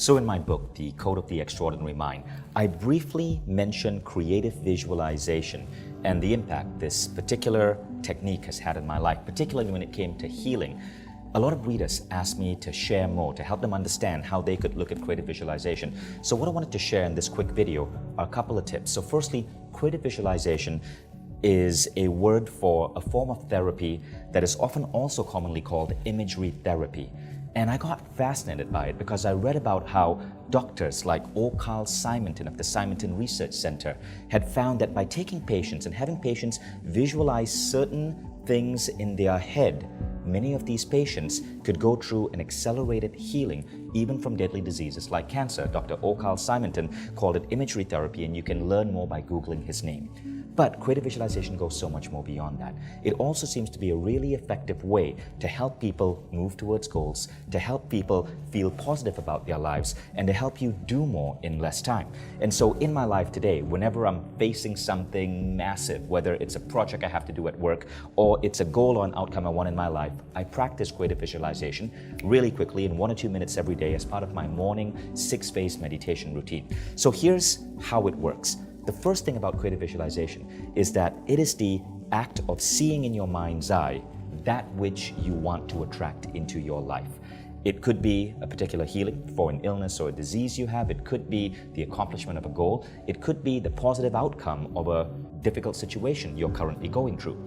So in my book, The Code of the Extraordinary Mind, I briefly mention creative visualization and the impact this particular technique has had in my life, particularly when it came to healing. A lot of readers asked me to share more, to help them understand how they could look at creative visualization. So what I wanted to share in this quick video are a couple of tips. So firstly, creative visualization is a word for a form of therapy that is often also commonly called imagery therapy. And I got fascinated by it because I read about how doctors like O. Carl Simonton of the Simonton Research Center had found that by taking patients and having patients visualize certain things in their head, many of these patients could go through an accelerated healing, even from deadly diseases like cancer. Dr. O. Carl Simonton called it imagery therapy, and you can learn more by Googling his name. But creative visualization goes so much more beyond that. It also seems to be a really effective way to help people move towards goals, to help people feel positive about their lives, and to help you do more in less time. And so in my life today, whenever I'm facing something massive, whether it's a project I have to do at work or it's a goal or an outcome I want in my life, I practice creative visualization really quickly in 1 or 2 minutes every day as part of my morning 6-phase meditation routine. So here's how it works. The first thing about creative visualization is that it is the act of seeing in your mind's eye that which you want to attract into your life. It could be a particular healing for an illness or a disease you have. It could be the accomplishment of a goal. It could be the positive outcome of a difficult situation you're currently going through.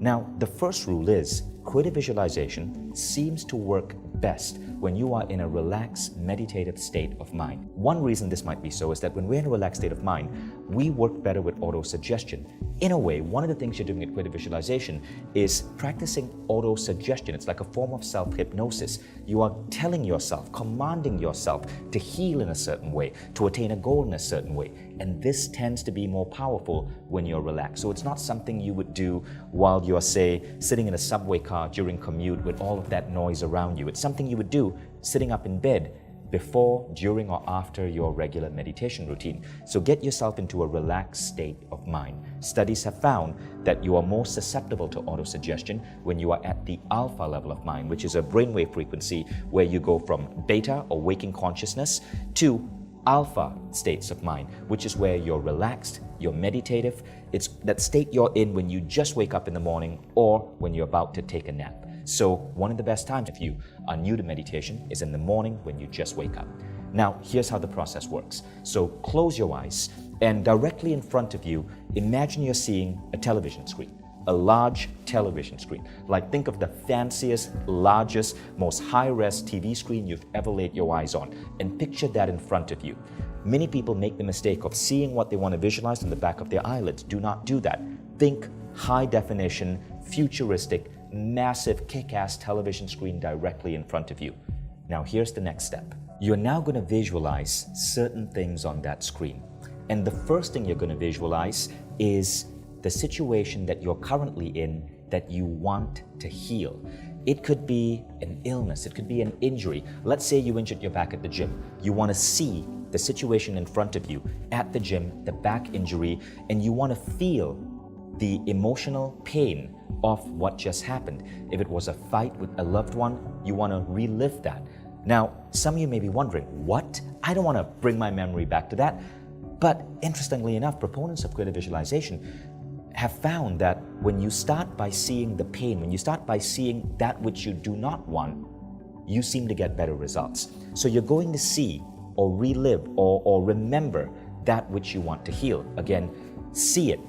Now, the first rule is creative visualization seems to work best when you are in a relaxed, meditative state of mind. One reason this might be so is that when we're in a relaxed state of mind, we work better with auto-suggestion. In a way, one of the things you're doing at creative visualization is practicing auto-suggestion. It's like a form of self-hypnosis. You are telling yourself, commanding yourself to heal in a certain way, to attain a goal in a certain way. And this tends to be more powerful when you're relaxed. So it's not something you would do while you're, say, sitting in a subway car during commute with all of that noise around you. It's something you would do sitting up in bed before, during, or after your regular meditation routine. So get yourself into a relaxed state of mind. Studies have found that you are more susceptible to autosuggestion when you are at the alpha level of mind, which is a brainwave frequency where you go from beta or waking consciousness to alpha states of mind, which is where you're relaxed, you're meditative. It's that state you're in when you just wake up in the morning or when you're about to take a nap. So one of the best times if you are new to meditation is in the morning when you just wake up. Now, here's how the process works. So close your eyes and directly in front of you, imagine you're seeing a television screen. A large television screen. Like think of the fanciest, largest, most high-res TV screen you've ever laid your eyes on, and picture that in front of you. Many people make the mistake of seeing what they want to visualize in the back of their eyelids. Do not do that. Think high definition, futuristic, massive, kick-ass television screen directly in front of you. Now here's the next step. You're now going to visualize certain things on that screen. And the first thing you're going to visualize is the situation that you're currently in that you want to heal. It could be an illness, it could be an injury. Let's say you injured your back at the gym. You want to see the situation in front of you at the gym, the back injury, and you want to feel the emotional pain of what just happened. If it was a fight with a loved one, you want to relive that. Now, some of you may be wondering, what? I don't want to bring my memory back to that. But interestingly enough, proponents of creative visualization have found that when you start by seeing the pain, when you start by seeing that which you do not want, you seem to get better results. So you're going to see or relive or remember that which you want to heal. Again, see it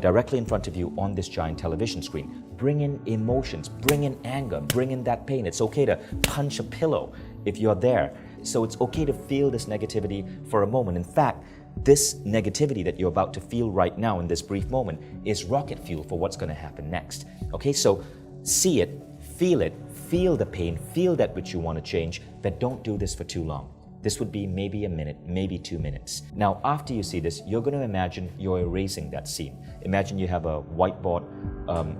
directly in front of you on this giant television screen. Bring in emotions, bring in anger, bring in that pain. It's okay to punch a pillow if you're there. So it's okay to feel this negativity for a moment. In fact, this negativity that you're about to feel right now in this brief moment is rocket fuel for what's going to happen next. Okay, so see it, feel the pain, feel that which you want to change, but don't do this for too long. This would be maybe a minute, maybe 2 minutes. Now, after you see this, you're going to imagine you're erasing that scene. Imagine you have a whiteboard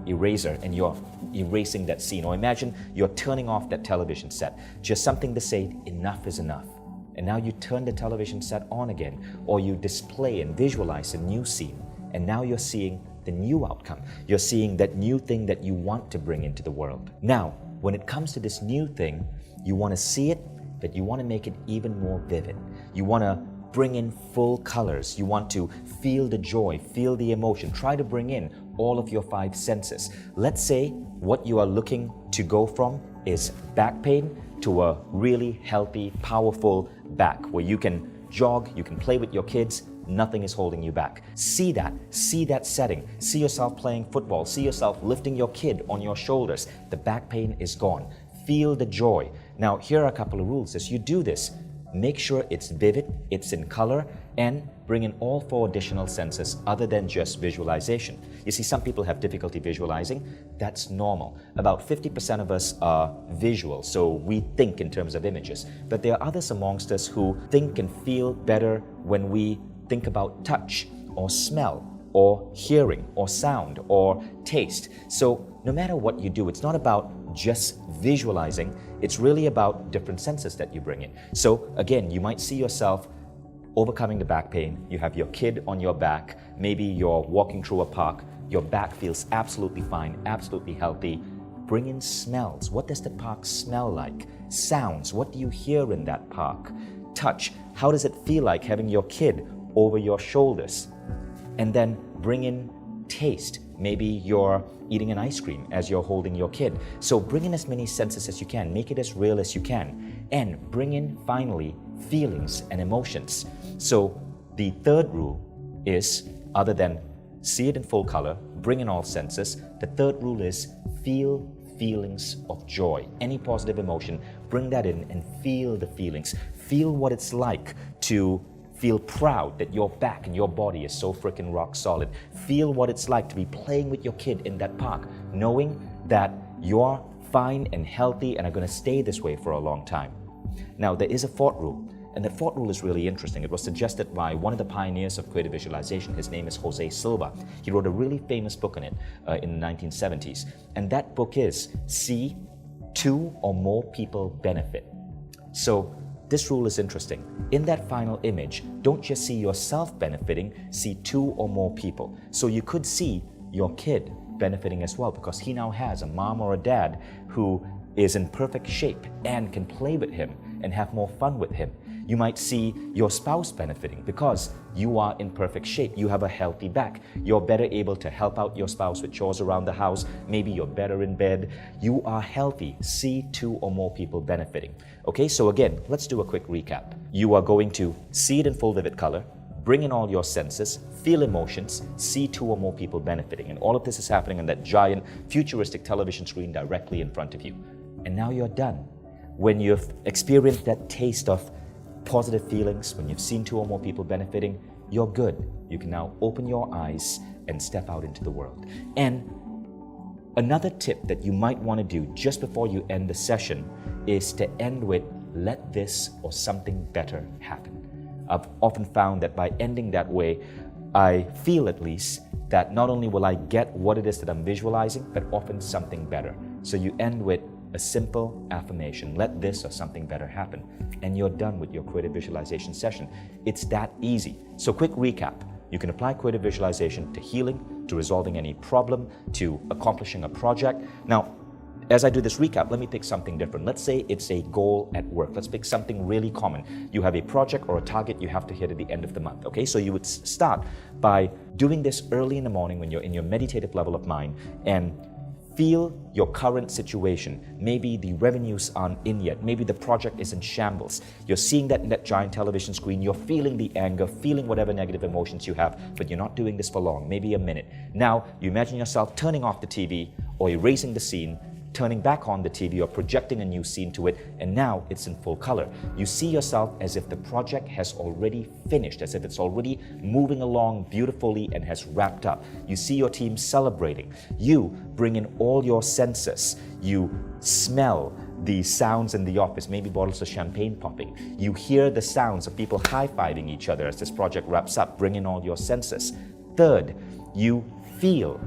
eraser and you're erasing that scene. Or imagine you're turning off that television set. Just something to say, enough is enough. And now you turn the television set on again, or you display and visualize a new scene. And now you're seeing the new outcome. You're seeing that new thing that you want to bring into the world. Now, when it comes to this new thing, you want to see it but you want to make it even more vivid. You want to bring in full colors. You want to feel the joy, feel the emotion. Try to bring in all of your 5 senses. Let's say what you are looking to go from is back pain to a really healthy, powerful back where you can jog, you can play with your kids, nothing is holding you back. See that setting. See yourself playing football. See yourself lifting your kid on your shoulders. The back pain is gone. Feel the joy. Now, here are a couple of rules. As you do this, make sure it's vivid, it's in color, and bring in all 4 additional senses other than just visualization. You see, some people have difficulty visualizing. That's normal. About 50% of us are visual, so we think in terms of images. But there are others amongst us who think and feel better when we think about touch or smell or hearing or sound or taste. So no matter what you do, it's not about just visualizing, it's really about different senses that you bring in. So again, you might see yourself overcoming the back pain. You have your kid on your back, maybe you're walking through a park, your back feels absolutely fine, absolutely healthy. Bring in smells. What does the park smell like? Sounds. What do you hear in that park? Touch. How does it feel like having your kid over your shoulders? And then bring in taste. Maybe you're eating an ice cream as you're holding your kid. So bring in as many senses as you can, make it as real as you can, and bring in finally feelings and emotions. So the third rule is, other than see it in full color, bring in all senses, the third rule is feel feelings of joy. Any positive emotion, bring that in and feel the feelings. Feel what it's like to feel proud that your back and your body is so freaking rock solid. Feel what it's like to be playing with your kid in that park, knowing that you're fine and healthy and are going to stay this way for a long time. Now, there is a 4th rule, and the 4th rule is really interesting. It was suggested by one of the pioneers of creative visualization. His name is Jose Silva. He wrote a really famous book on it in the 1970s, and that book is See 2 or More People Benefit. So this rule is interesting. In that final image, don't just see yourself benefiting, see 2 or more people. So you could see your kid benefiting as well because he now has a mom or a dad who is in perfect shape and can play with him and have more fun with him. You might see your spouse benefiting because you are in perfect shape. You have a healthy back. You're better able to help out your spouse with chores around the house. Maybe you're better in bed. You are healthy. See 2 or more people benefiting. Okay, so again, let's do a quick recap. You are going to see it in full vivid color, bring in all your senses, feel emotions, see 2 or more people benefiting. And all of this is happening on that giant futuristic television screen directly in front of you. And now you're done. When you've experienced that taste of positive feelings, when you've seen 2 or more people benefiting, you're good. You can now open your eyes and step out into the world. And another tip that you might want to do just before you end the session is to end with, let this or something better happen. I've often found that by ending that way, I feel at least that not only will I get what it is that I'm visualizing, but often something better. So you end with a simple affirmation, let this or something better happen, and you're done with your creative visualization session. It's that easy. So quick recap. You can apply creative visualization to healing, to resolving any problem, to accomplishing a project. Now, as I do this recap, let me pick something different. Let's say it's a goal at work. Let's pick something really common. You have a project or a target you have to hit at the end of the month. Okay, so you would start by doing this early in the morning when you're in your meditative level of mind and feel your current situation. Maybe the revenues aren't in yet. Maybe the project is in shambles. You're seeing that in that giant television screen. You're feeling the anger, feeling whatever negative emotions you have, but you're not doing this for long, maybe a minute. Now, you imagine yourself turning off the TV or erasing the scene, turning back on the TV or projecting a new scene to it, and now it's in full color. You see yourself as if the project has already finished, as if it's already moving along beautifully and has wrapped up. You see your team celebrating. You bring in all your senses. You smell the sounds in the office, maybe bottles of champagne popping. You hear the sounds of people high-fiving each other as this project wraps up. Bring in all your senses. Third, you feel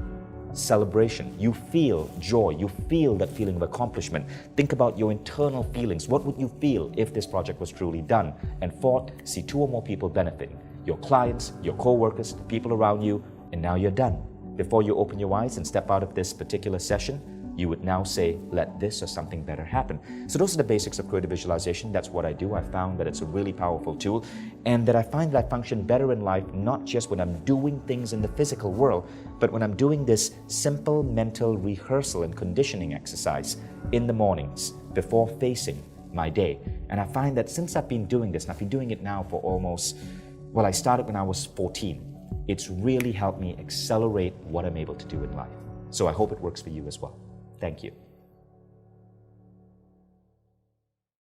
celebration. You feel joy. You feel that feeling of accomplishment. Think about your internal feelings. What would you feel if this project was truly done? And fourth, see 2 or more people benefiting. Your clients, your co-workers, the people around you, and now you're done. Before you open your eyes and step out of this particular session, you would now say, let this or something better happen. So those are the basics of creative visualization. That's what I do. I found that it's a really powerful tool, and that I find that I function better in life, not just when I'm doing things in the physical world, but when I'm doing this simple mental rehearsal and conditioning exercise in the mornings before facing my day. And I find that since I've been doing this, and I've been doing it now for almost, well, I started when I was 14. It's really helped me accelerate what I'm able to do in life. So I hope it works for you as well. Thank you.